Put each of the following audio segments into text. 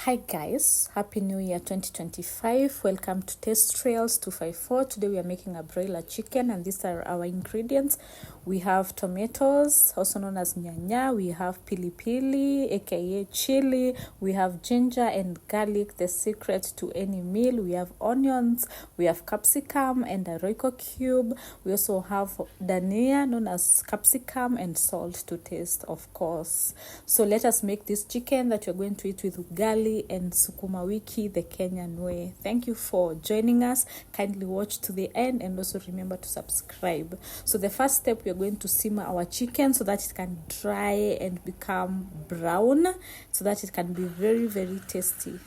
Hi guys, happy new year 2025. Welcome to Taste Trails 254. Today we are making a broiler chicken and these are our ingredients. We have tomatoes, also known as nyanya. We have pili pili, aka chili. We have ginger and garlic, the secret to any meal. We have onions, we have capsicum and a royco cube. We also have dania, known as capsicum, and salt to taste, of course. So let us make this chicken that you're going to eat with ugali and sukuma wiki the Kenyan way. Thank you for joining us. Kindly watch to the end and also remember to subscribe. So the first step, we're going to simmer our chicken so that it can dry and become brown so that it can be very, very tasty.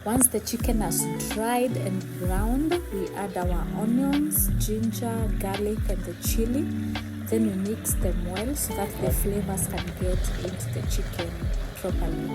Once the chicken has dried and browned, we add our onions, ginger, garlic, and the chili. Then we mix them well so that the flavors can get into the chicken properly.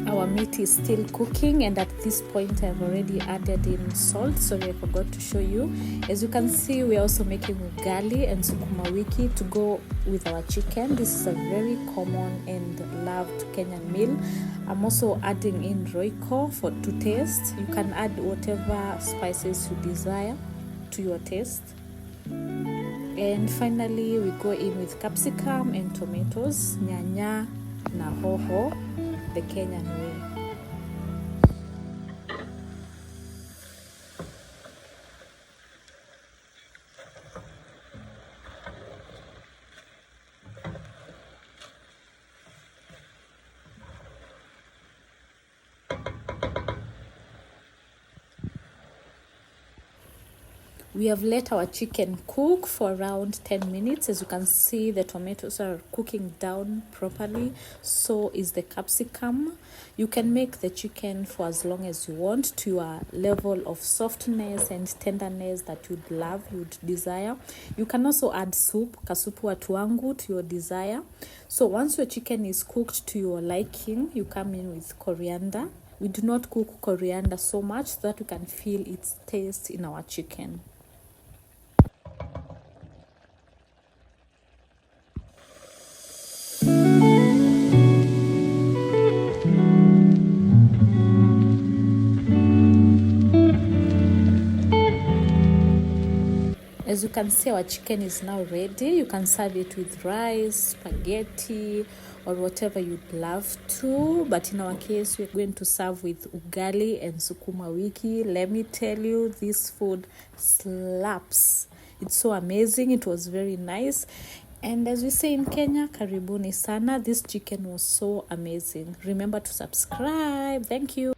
Our meat is still cooking, and at this point I've already added in salt. Sorry, I forgot to show you. As you can see, we're also making ugali and sukuma wiki to go with our chicken. This is a very common and loved Kenyan meal. I'm also adding in royco to taste. You can add whatever spices you desire to your taste. And finally, we go in with capsicum and tomatoes, nyanya na hoho, the Kenyan way. We have let our chicken cook for around 10 minutes. As you can see, the tomatoes are cooking down properly. So is the capsicum. You can make the chicken for as long as you want to your level of softness and tenderness that you'd love, you'd desire. You can also add soup, kasupu watu wangu, to your desire. So once your chicken is cooked to your liking, you come in with coriander. We do not cook coriander so much so that we can feel its taste in our chicken. As you can see, our chicken is now ready. You can serve it with rice, spaghetti, or whatever you'd love to. But in our case, we're going to serve with ugali and sukuma wiki. Let me tell you, this food slaps. It's so amazing. It was very nice. And as we say in Kenya, karibuni sana. This chicken was so amazing. Remember to subscribe. Thank you.